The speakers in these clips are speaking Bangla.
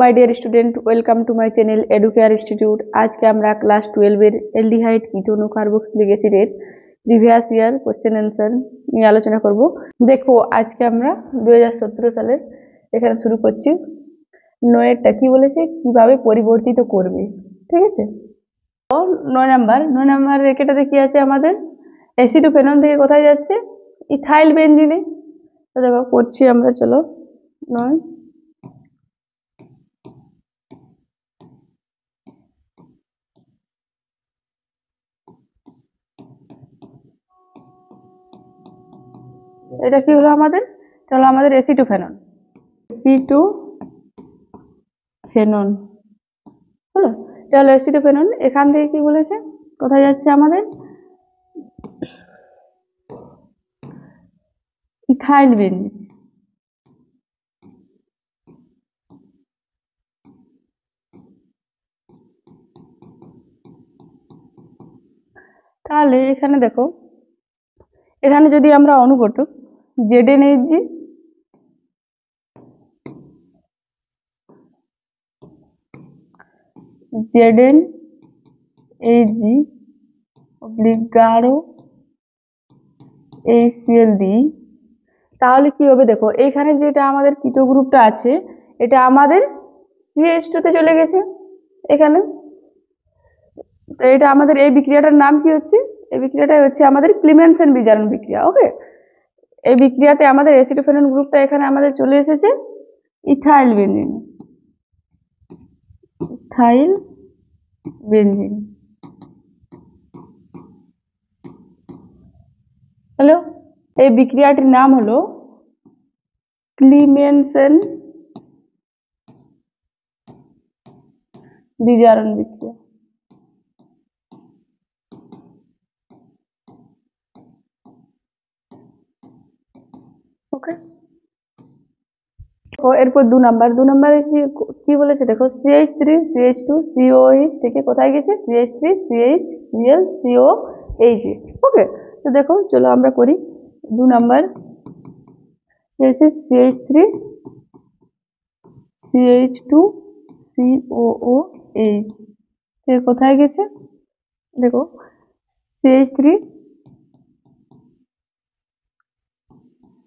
My dear student, welcome to my channel educare institute. আজকে আমরা ক্লাস 12 এর অ্যালডিহাইড কিটোন ও কার্বক্সিলিক অ্যাসিডের প্রিভিয়াস ইয়ার কোশ্চেন অ্যান্সার নিয়ে আলোচনা করব। দেখো, আজকে আমরা 2017 সালের এখানে শুরু করছি। নয়েরটা কি বলেছে, কিভাবে পরিবর্তিত করবে, ঠিক আছে। তো 9 নাম্বার রেকেটাতে কি আছে আমাদের, অ্যাসিডোফেনন থেকে কোথায় যাচ্ছে, ইথাইল বেনজিনে। তো দেখো করছি আমরা, চলো 9। এটা কি হলো আমাদের, এটা হলো আমাদের অ্যাসিটোফেনন, অ্যাসিটোফেনন হলো, এটা হলো অ্যাসিটোফেনন। এখান থেকে কি বলেছে, কোথায় যাচ্ছে আমাদের, ইথাইল বেনজিন। তাহলে এখানে দেখো, এখানে যদি আমরা অনুঘটক ZnHg গাঢ় HCl দিই, তাহলে কি হবে দেখো, এইখানে যেটা আমাদের কিটো গ্রুপটা আছে এটা আমাদের CH2 তে চলে গেছে এখানে। তো এটা আমাদের এই বিক্রিয়াটার নাম কি হচ্ছে, এই বিক্রিয়াটা হচ্ছে আমাদের ক্লিমেনসেন বিজারণ বিক্রিয়া। ওকে, এই বিক্রিয়াতে আমাদের অ্যাসিটোফেনন গ্রুপটা এখানে আমাদের চলে এসেছে ইথাইল বেনজিন, ইথাইল বেনজিন হলো। এই বিক্রিয়াটির নাম হলো ক্লিমেনসেন বিজারণ বিক্রিয়া। ওকে, এরপর 2 নাম্বারে কি বলেছে দেখো, CH3 CH2 COH থেকে কোথায় গেছে, CH3 CHCl COH। ওকে, তো দেখো চলো আমরা করি। 2 নাম্বার হচ্ছে CH3 CH2 COOH থেকে কোথায় গেছে, দেখো CH3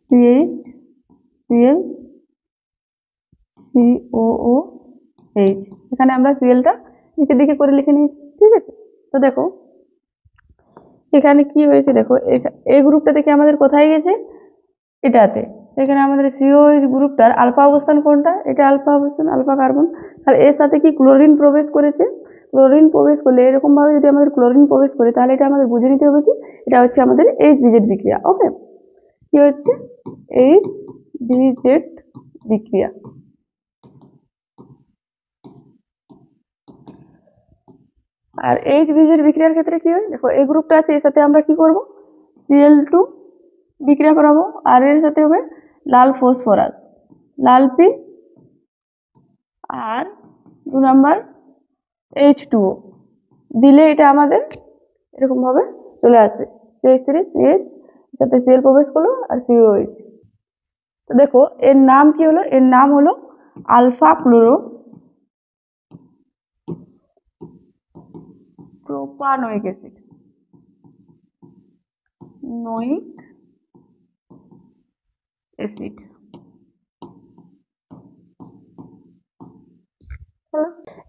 CHCl COOH। এখানে আমরা সিএলটা নিচের দিকে করে লিখে নিয়েছি, ঠিক আছে। তো দেখো এখানে কি হয়েছে, দেখো এই গ্রুপটা থেকে আমাদের কোথায় গেছে, এটাতে। এখানে আমাদের সিওএইচ গ্রুপটার আলফা অবস্থান কোনটা, এটা আলফা অবস্থান, আলফা কার্বন। আর এর সাথে কি ক্লোরিন প্রবেশ করেছে, ক্লোরিন প্রবেশ করলে এরকম ভাবে যদি আমাদের ক্লোরিন প্রবেশ করে, তাহলে এটা আমাদের বুঝে নিতে হবে কি, এটা হচ্ছে আমাদের HBZ বিক্রিয়া। ওকে, কি হচ্ছে HBZ বিক্রিয়া। আর HBZ বিক্রিয়ার ক্ষেত্রে কি হয়, দেখো এই গ্রুপটা আছে, এর সাথে আমরা কি করব, Cl2 বিক্রিয়া করাবো, আর এর সাথে হবে লাল ফসফরাস, লাল পি, আর 2 নাম্বার H2O দিলে এটা আমাদের এরকম ভাবে চলে আসবে, CH3 CH সাথে Cl প্রবেশ করলো আর COH। তো দেখো এর নাম কি হলো, এর নাম হলো alpha chloro propanoic acid, noic acid.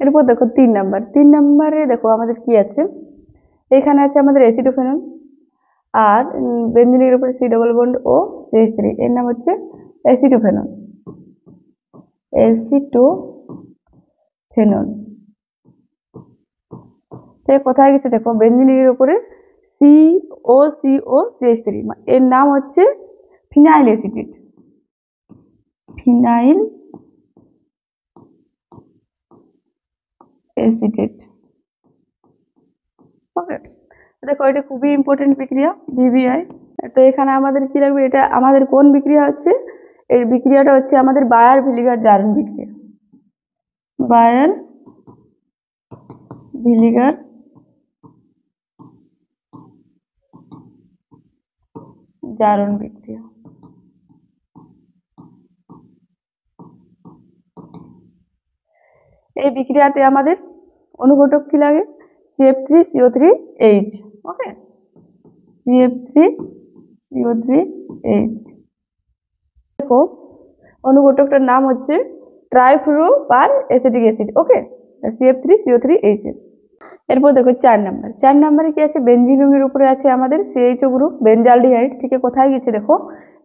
এরপর দেখো 3 নাম্বারে দেখো আমাদের কি আছে, এখানে আছে আমাদের অ্যাসিডোফেনন, আর বেঞ্জিনের উপরে C ডবল বন্ড ও CH3, এর নাম হচ্ছে অ্যাসিটোফেনন, অ্যাসিটোফেনন। কোথায় গেছে দেখো, বেঞ্জিনের উপরে COCO CH3, এর নাম হচ্ছে ফিনাইল অ্যাসিটেট, ফিনাইল অ্যাসিটেট। ওকে, দেখো এটা খুবই ইম্পর্টেন্ট বিক্রিয়া, VBI। তো এখানে আমাদের কি লাগবে, এটা আমাদের কোন বিক্রিয়া হচ্ছে, এই বিক্রিয়াটা হচ্ছে আমাদের বায়ার ভিলিগার জারণ বিক্রিয়া, বায়ার ভিলিগার জারণ বিক্রিয়া। এই বিক্রিয়াতে আমাদের অনুঘটক কি লাগে, CF3CO3H। ওকে, CF3CO3H। দেখো অনুঘটকটার নাম হচ্ছে ট্রাইফ্লুরোপার অ্যাসিটিক অ্যাসিড। ওকে, CF3CO3H। এরপর দেখো 4 নাম্বার। 4 নাম্বারে কি আছে, বেঞ্জিন রিংয়ের উপরে আছে আমাদের CHO গ্রুপ, বেঞ্জালডিহাইড থেকে কোথায় গেছে দেখো,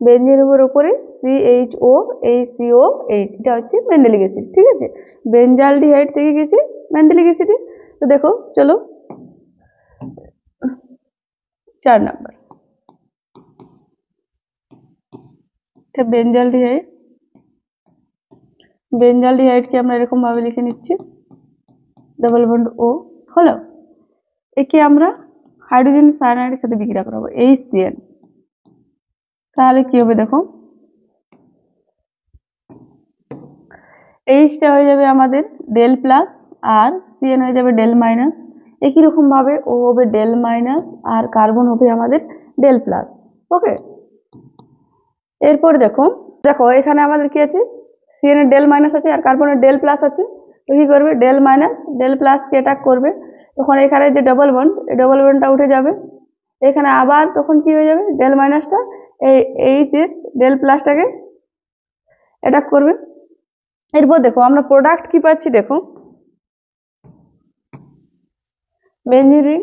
বেঞ্জিন রিংয়ের উপরে CHOHCOH, এটা হচ্ছে মেন্ডেলিক অ্যাসিড। ঠিক আছে, বেঞ্জালডিহাইড থেকে গেছে মেন্ডেলিক অ্যাসিডে। তো দেখো চলো 4 নাম্বার, এটা বেঞ্জালডিহাইড। বেঞ্জালডিহাইডকে আমরা এরকম ভাবে লিখে নিচ্ছি, ডবল বন্ড ও হলো। একে আমরা হাইড্রোজেন সায়ানাইডের সাথে বিক্রিয়া করাবো, HCN। তাহলে কি হবে দেখো, এইচটা হয়ে যাবে আমাদের ডেল প্লাস আর CN হয়ে যাবে ডেল মাইনাস। একই রকম ভাবে ও হবে ডেল মাইনাস আর কার্বন হবে আমাদের ডেল প্লাস। ওকে, এরপর দেখো দেখো এখানে আমাদের কি আছে, CN এর ডেল মাইনাস আছে আর কার্বনের ডেল প্লাস আছে। তো কি করবে, ডেল মাইনাস ডেল প্লাসকে অ্যাটাক করবে, তখন এখানে যে ডবল বন্ড, এই ডবল বন্ডটা উঠে যাবে। এখানে আবার তখন কি হয়ে যাবে, ডেল মাইনাসটা এই এইচ এর ডেল প্লাসটাকে অ্যাটাক করবে। এরপর দেখো আমরা প্রোডাক্ট কি পাচ্ছি, দেখো বেঞ্জিন রিং,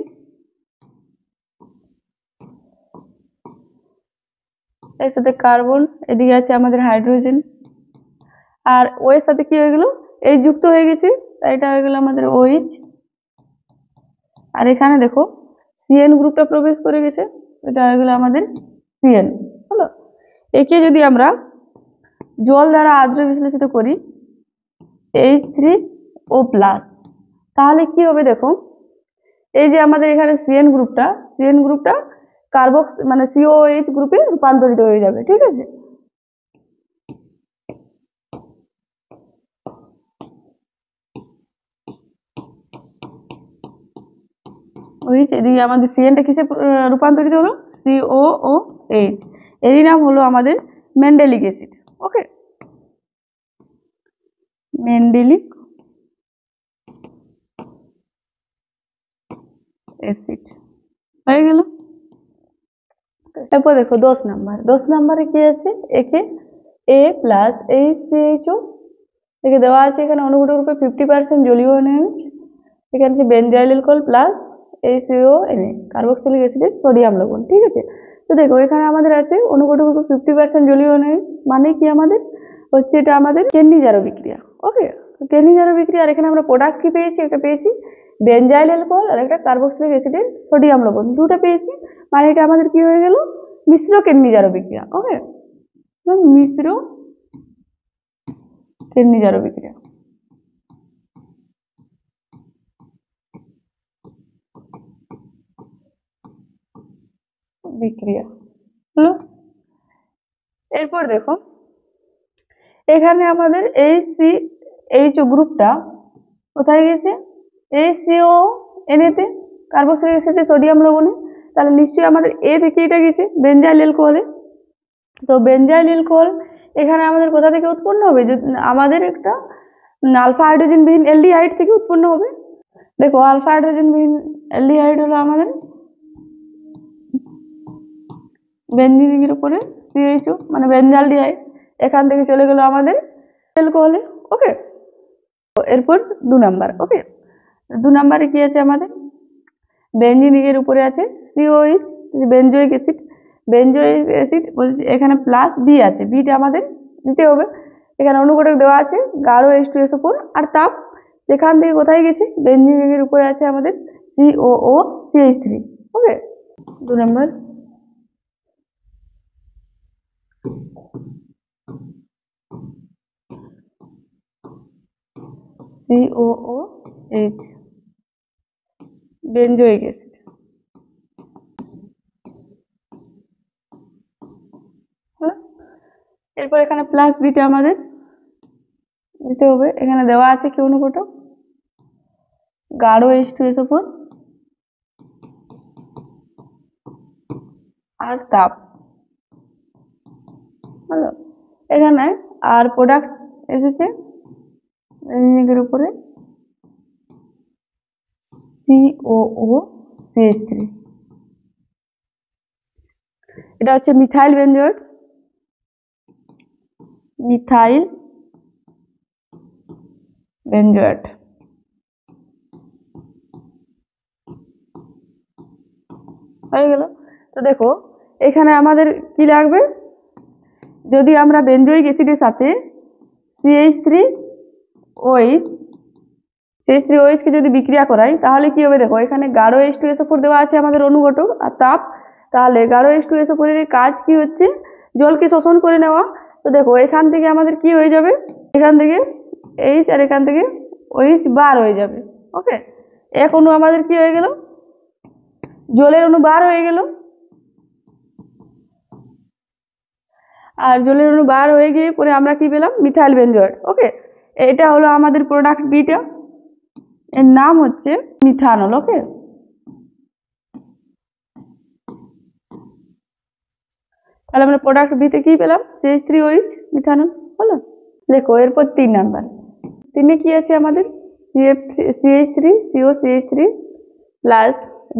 এর সাথে কার্বন, এদিকে আছে আমাদের হাইড্রোজেন, আর ও এর সাথে কি হয়ে গেল, এই যুক্ত হয়ে গেছে, তাই এটা হয়ে গেল আমাদের OH। আর এখানে দেখো CN গ্রুপটা প্রবেশ করে গেছে, এটা হয়ে গেল আমাদের CN। হলো, একে যদি আমরা জল দ্বারা আদ্র বিশ্লেষিত করি H3O+, তাহলে কি হবে দেখো, এই যে আমাদের এখানে CN গ্রুপটা কার্বক্স মানে COH গ্রুপে রূপান্তরিত হয়ে যাবে। ঠিক আছে, এদিকে আমাদের CNটা কিসে রূপান্তরিত হলো, COOH। এরই নাম হলো আমাদের মেন্ডেলিক অ্যাসিড। ওকে, মেন্ডেলিক অ্যাসিড হয়ে গেল। এরপর দেখো 10 নাম্বার। 10 নাম্বারে কি আছে, একে A+HCHO, একে দেওয়া আছে এখানে অনুঘটক রূপে 50% জলীয় NaOH, এখানে আছে benzyl alcohol plus HCONA carboxylic অ্যাসিডের সোডিয়াম লবণ। ঠিক আছে, তো দেখো এখানে আমাদের আছে অনুঘটক রূপে 50% জলীয় NaOH, মানে কি আমাদের হচ্ছে এটা আমাদের কেন্নি-জারো বিক্রিয়া। ওকে, কেন্নি-জারো বিক্রিয়া। আর এখানে আমরা প্রোডাক্ট কি পেয়েছি, একটা পেয়েছি বেনজাইল অ্যালকোহল আর একটা কার্বক্সিলিক অ্যাসিডের সোডিয়াম লবণ, দুটো পেয়েছি, মানে এটা আমাদের কি হয়ে গেল, মিশ্র কেন্নি-জারো বিক্রিয়া। ওকে, মিশ্র কেন্নি-জারো বিক্রিয়া। হলো, এরপর দেখো এখানে আমাদের HCHO গ্রুপটা কোথায় গেছে, HCONA তে কার্বক্সিলিক অ্যাসিডে সোডিয়াম লবণে, তাহলে নিশ্চয়ই আমাদের এ থেকে এটা গেছে বেনজাইল অ্যালকোহলে। তো বেনজাইল অ্যালকোহল এখানে আমাদের কোথা থেকে উৎপন্ন হবে, আমাদের একটা আলফা হাইড্রোজেন বিহীন অ্যালডিহাইড থেকে উৎপন্ন হবে। দেখো আলফা হাইড্রোজেন বিহীন অ্যালডিহাইড হলো আমাদের বেঞ্জিন রিংয়ের উপরে CHO মানে বেনজালডিহাইড, এখান থেকে চলে গেল আমাদের অ্যালকোহলে। ওকে, এরপর 2 নাম্বার। ওকে, 2 নাম্বারে কি আছে আমাদের, বেঞ্জিন রিংয়ের উপরে আছে COH benzoic acid. Benzoic acid বলছে এখানে প্লাস বি আছে, বিটা আমাদের দিতে হবে। এখানে অনুঘটক দেওয়া আছে গাঢ় H2SO4 আর তাপ যেখান থেকে কোথায় গেছে, বেঞ্জিন রিংয়ের উপরে আছে আমাদের COOCH3। ওকে, 2 নাম্বার। COOH benzoic acid. এরপর এখানে প্লাস বিটা আমাদের দিতে হবে। এখানে দেওয়া আছে কি অনুঘটক গাঢ় H2SO4 আর তাপ। এখানে আর প্রোডাক্ট এসেছে এর উপরে COO CH3, এটা হচ্ছে মিথাইল বেনজয়েড, মিথাইল বেনজয়েড। হয়ে গেল। তো দেখো এখানে আমাদের কি লাগবে, যদি আমরা বেনজোইক অ্যাসিডের সাথে CH3OH কে যদি বিক্রিয়া করাই তাহলে কি হবে, দেখো এখানে গাঢ় H2SO4 দেওয়া আছে আমাদের অনুঘটক আর তাপ, তাহলে গাঢ় H2SO4 এর কাজ কি হচ্ছে, জলকে শোষণ করে নেওয়া। তো দেখো এখান থেকে আমাদের কি হয়ে যাবে, এখান থেকে H আর এখান থেকে OH বার হয়ে যাবে। ওকে, এক অণু আমাদের কি হয়ে গেল, জলের অণু বার হয়ে গেল, আর জলের অণু বার হয়ে গিয়ে পরে আমরা কি পেলাম, মিথাইল বেনজয়েড। ওকে, এটা হলো আমাদের প্রোডাক্ট বিটা, এর নাম হচ্ছে মিথানল। ওকে, তাহলে আমরা প্রোডাক্ট বিতে কি পেলাম, CH3OH মিথানল হলো। দেখো এরপর 3 নাম্বার, 3 কি আছে আমাদের CH3CO CH3 প্লাস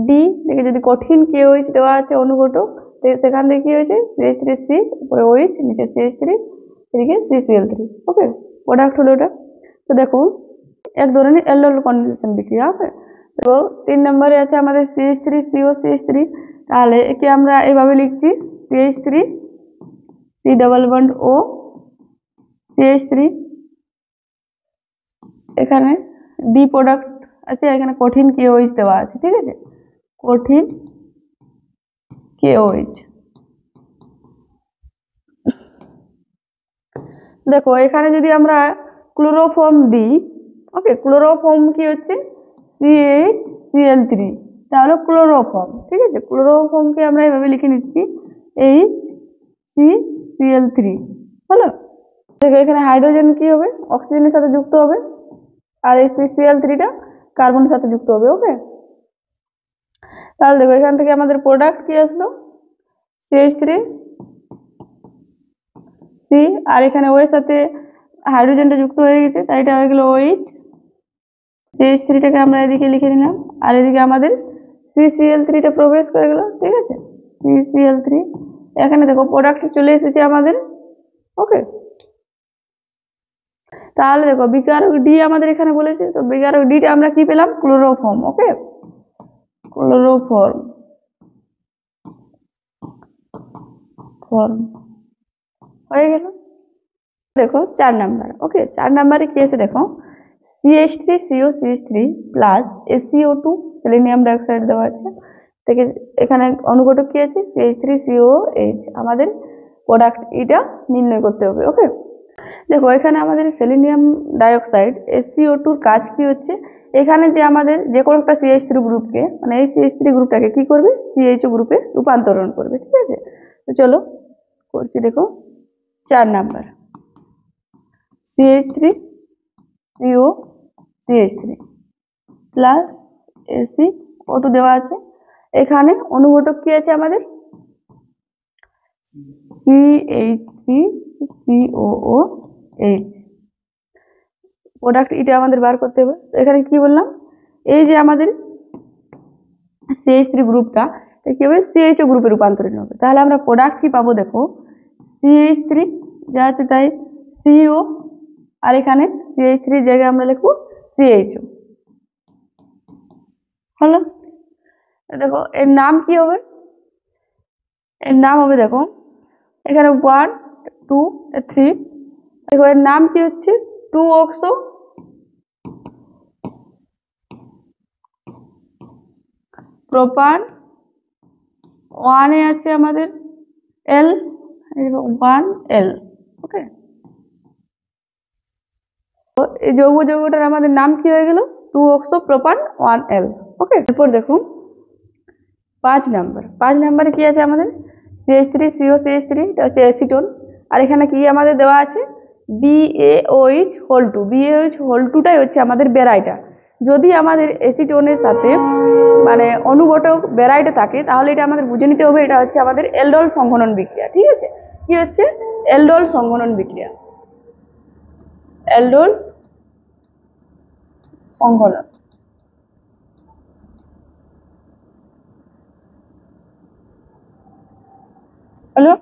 ডি থেকে যদি কঠিন KOH দেওয়া আছে অনুঘটক, সেখান থেকে কি হয়েছে CH3C উপরে OH নিচে CH3 এদিকে CCl3। ওকে, প্রোডাক্ট হলো এটা। তো দেখো এক ধরনের অ্যালডোল কন্ডেনসেশন বিক্রিয়া। ওকে, তো 3 নম্বরে আছে আমাদের CH3COCH3, তাহলে একে আমরা এইভাবে লিখছি CH3 C double bond O CH3, এখানে ডি প্রোডাক্ট আছে, এখানে কঠিন KOH দেওয়া আছে। ঠিক আছে, কঠিন KOH। দেখো এখানে যদি আমরা ক্লোরোফর্ম দিই, ওকে, ক্লোরোফর্ম কি হচ্ছে CHCl3, তাহলে ক্লোরোফর্ম। ঠিক আছে, ক্লোরোফর্মকে আমরা এভাবে লিখে নিচ্ছি HCCl3 হলো। দেখো এখানে হাইড্রোজেন কি হবে, অক্সিজেনের সাথে যুক্ত হবে, আর এই CCl3টা কার্বনের সাথে যুক্ত হবে। ওকে, তাহলে দেখো এখান থেকে আমাদের প্রোডাক্ট কি আসলো, CH3C, আর এখানে ওর সাথে হাইড্রোজেনটা যুক্ত হয়ে গেছে, তাই এটা হয়ে গেল OH। CH3টাকে আমরা এদিকে লিখে নিলাম, আর এদিকে আমাদের CCl3টা প্রবেশ করে গেল। ঠিক আছে, CCl3, এখানে দেখো প্রোডাক্ট চলে এসেছে আমাদের। ওকে, তাহলে দেখো বিকারক ডি আমাদের এখানে বলেছে, তো বিকারক ডিটা আমরা কি পেলাম, ক্লোরোফর্ম। ওকে, ক্লোরোফর্ম হয়ে গেল। দেখো 4 নাম্বার। ওকে, 4 নাম্বারে কি আছে দেখো, CH3COCH3 plus SiO2 selenium dioxide দেওয়া আছে, থেকে এখানে অনুঘটক কি আছে CH3COH, আমাদের প্রোডাক্ট এটা নির্ণয় করতে হবে। ওকে, দেখো এখানে আমাদের সেলেনিয়াম ডাইঅক্সাইড SiO2 কাজ কি হচ্ছে, এখানে যে আমাদের যে কোনো একটা CH3 গ্রুপকে, মানে এই CH3 গ্রুপটাকে কি করবে, CHO গ্রুপে রূপান্তরণ করবে। ঠিক আছে, তো চলো করছি। দেখো 4 নাম্বার, CH3COCH3 প্লাস SiO2 দেওয়া আছে, এখানে অনুঘটক কি আছে আমাদের CH3COOH, প্রোডাক্ট এটা আমাদের বার করতে হবে। এখানে কি বললাম, এই যে আমাদের CH3 গ্রুপটা কি হবে, CHO গ্রুপে রূপান্তরিত হবে, তাহলে আমরা প্রোডাক্ট কি পাবো, দেখো CH3 যা আছে তাই CO, আর এখানে CH3 জায়গায় আমরা লিখবো CHO হলো। দেখো এর নাম কি হবে, এর নাম হবে দেখো এখানে 1 2 3, দেখো এর নাম কি হচ্ছে 2-oxo প্রোপান, 1 এ আছে আমাদের L, 1L। ওকে, এই যৌগটার আমাদের নাম কি হয়ে গেল, 2-oxo প্রোপান 1L। ওকে, এরপর দেখো 5 নাম্বার, 5 নাম্বারে কি আছে আমাদের CH3COCH3, এটা হচ্ছে অ্যাসিটোন, আর এখানে কি আমাদের দেওয়া আছে BaOH2, BaOH2টাই হচ্ছে আমাদের বেরাইটা। যদি আমাদের অ্যাসিটোনের সাথে মানে অনুঘটক বেরাইটা থাকে, তাহলে এটা আমাদের বুঝে নিতে হবে এটা হচ্ছে আমাদের অ্যালডোল সংঘনন বিক্রিয়া। ঠিক আছে, কি হচ্ছে অ্যালডোল সংঘনন বিক্রিয়া, অ্যালডোল সংঘনন। হলো।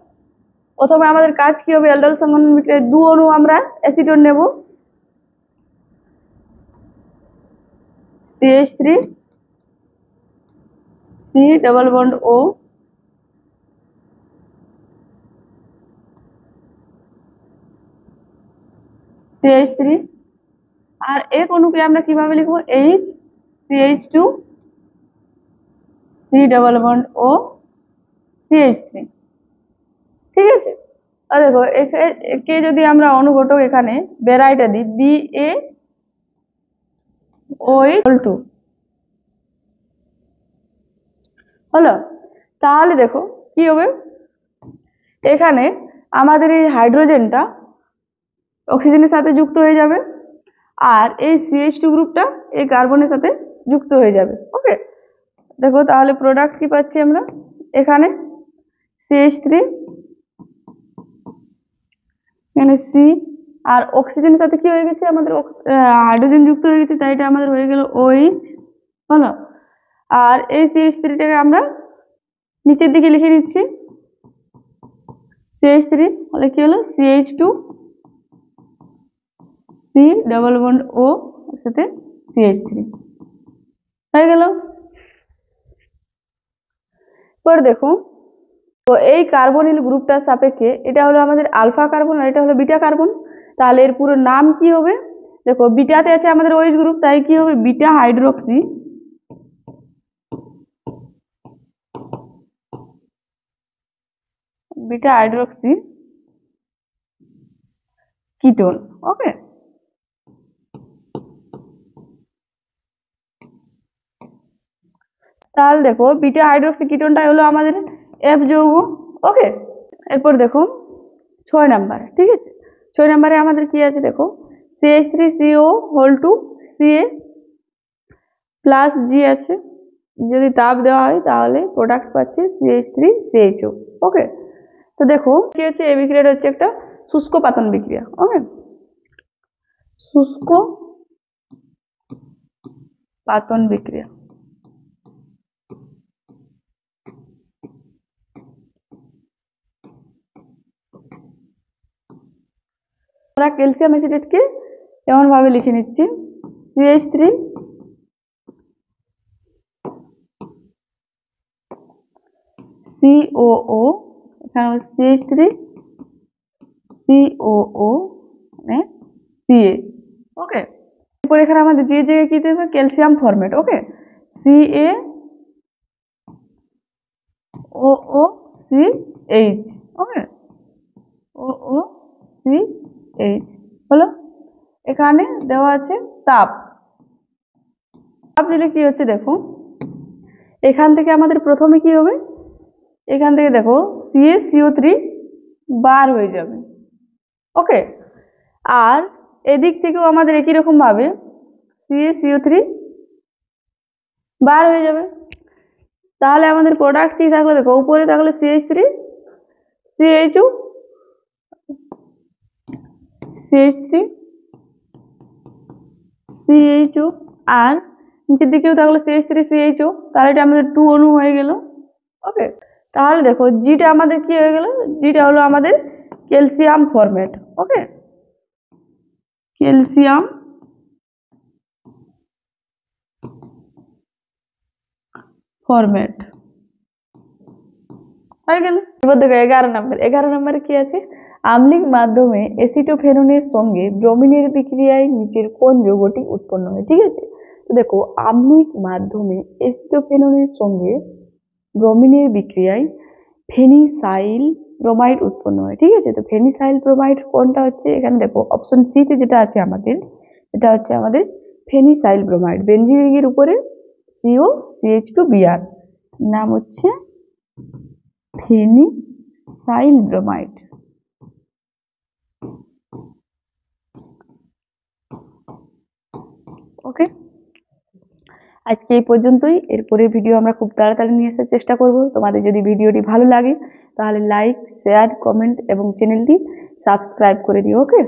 প্রথমে আমাদের কাজ কি হবে, অ্যালডাইল সংঘটন বিক্রিয়ায় 2 অণু আমরা অ্যাসিটোন নেব, CH3 C double bond O, CH3, আর এক অণুকে আমরা কিভাবে লিখবো, H CH2 C double bond O CH3। ঠিক আছে, আর দেখো একে যদি আমরা অনুঘটক এখানে বেরাইটা দিই BaOH2 হলো, তাহলে দেখো কি হবে, এখানে আমাদের এই হাইড্রোজেনটা অক্সিজেনের সাথে যুক্ত হয়ে যাবে, আর এই CH2 গ্রুপটা এই কার্বনের সাথে যুক্ত হয়ে যাবে। ওকে, দেখো তাহলে প্রোডাক্ট কি পাচ্ছি আমরা, এখানে CH3, এখানে C, আর অক্সিজেনের সাথে কি হয়ে গেছে, আমাদের হাইড্রোজেন যুক্ত হয়ে গেছে, তাই এটা আমাদের হয়ে গেল OH হলো। আর এই CH3টাকে আমরা নিচের দিকে লিখে নিচ্ছি, CH3 হলে কি হলো, CH2 C double bond O সাথে CH3 হয়ে গেল। পর দেখো, তো এই কার্বনিল গ্রুপটার সাপেক্ষে এটা হলো আমাদের আলফা কার্বন আর এটা হলো বিটা কার্বন, তাহলে এর পুরো নাম কি হবে, দেখো বিটাতে আছে আমাদের OH গ্রুপ, তাই কি হবে, বিটা হাইড্রোক্সি কিটোন। ওকে, তাহলে দেখো বিটা হাইড্রোক্সি কিটোনটা হলো আমাদের F যৌগ। ওকে, এরপর দেখো 6 নাম্বার, ঠিক আছে, 6 নাম্বারে আমাদের কি আছে দেখো, CH3CO2 Ca প্লাস G আছে, যদি তাপ দেওয়া হয় তাহলে প্রোডাক্ট পাচ্ছে CH3CHO। ওকে, তো দেখো কি হচ্ছে, এই বিক্রিয়াটা হচ্ছে একটা শুষ্ক পাতন বিক্রিয়া। ওকে, শুষ্ক পাতন বিক্রিয়া। আমরা ক্যালসিয়াম অ্যাসিটেটকে এমন ভাবে লিখে নিচ্ছি, CH3 COO, এখানে CH3 COO মানে Ca। ওকে, এরপর এখানে আমাদের যে জায়গায় কি দেবে, ক্যালসিয়াম ফরমেট। ওকে, CaOOCH। ওকে, OOCH হলো, এখানে দেওয়া আছে তাপ। তাপ দিলে কি হচ্ছে দেখো, এখান থেকে আমাদের প্রথমে কি হবে, এখান থেকে দেখো CaCO3 বার হয়ে যাবে। ওকে, আর এদিক থেকেও আমাদের একই রকম ভাবে CaCO3 বার হয়ে যাবে, তাহলে আমাদের প্রোডাক্ট কি থাকলো, দেখো উপরে থাকলো CH3 CHO আর নিচের দিকেও থাকলো CH3CHO, তাহলে এটা আমাদের 2 অণু হয়ে গেল। ওকে, তাহলে দেখো জিটা আমাদের কি হয়ে গেল, জিটা হলো আমাদের ক্যালসিয়াম ফরমেট। ওকে, ক্যালসিয়াম ফরমেট হয়ে গেল। এবার দেখো 11 নম্বর, 11 নম্বরে কি আছে, আম্লিক মাধ্যমে এসিটোফেননের সঙ্গে ব্রোমিনের বিক্রিয়ায় নিচের কোন যৌগটি উৎপন্ন হয়। ঠিক আছে, তো দেখো আম্লিক মাধ্যমে এসিটোফেননের সঙ্গে ব্রোমিনের বিক্রিয়ায় ফেনিসাইল ব্রোমাইড উৎপন্ন হয়। ঠিক আছে, তো ফেনিসাইল ব্রোমাইড কোনটা হচ্ছে, এখানে দেখো অপশন সি তে যেটা আছে আমাদের, এটা হচ্ছে আমাদের ফেনিসাইল ব্রোমাইড। বেঞ্জিন রিংয়ের উপরে COCH2Br, নাম হচ্ছে ফেনিসাইল ব্রোমাইড। ওকে, আজকে এই পর্যন্তই, এরপরে ভিডিও আমরা খুব তাড়াতাড়ি নিয়ে আসার চেষ্টা করব। তোমাদের যদি ভিডিওটি ভালো লাগে তাহলে লাইক, শেয়ার, কমেন্ট এবং চ্যানেলটি সাবস্ক্রাইব করে দিও। ওকে।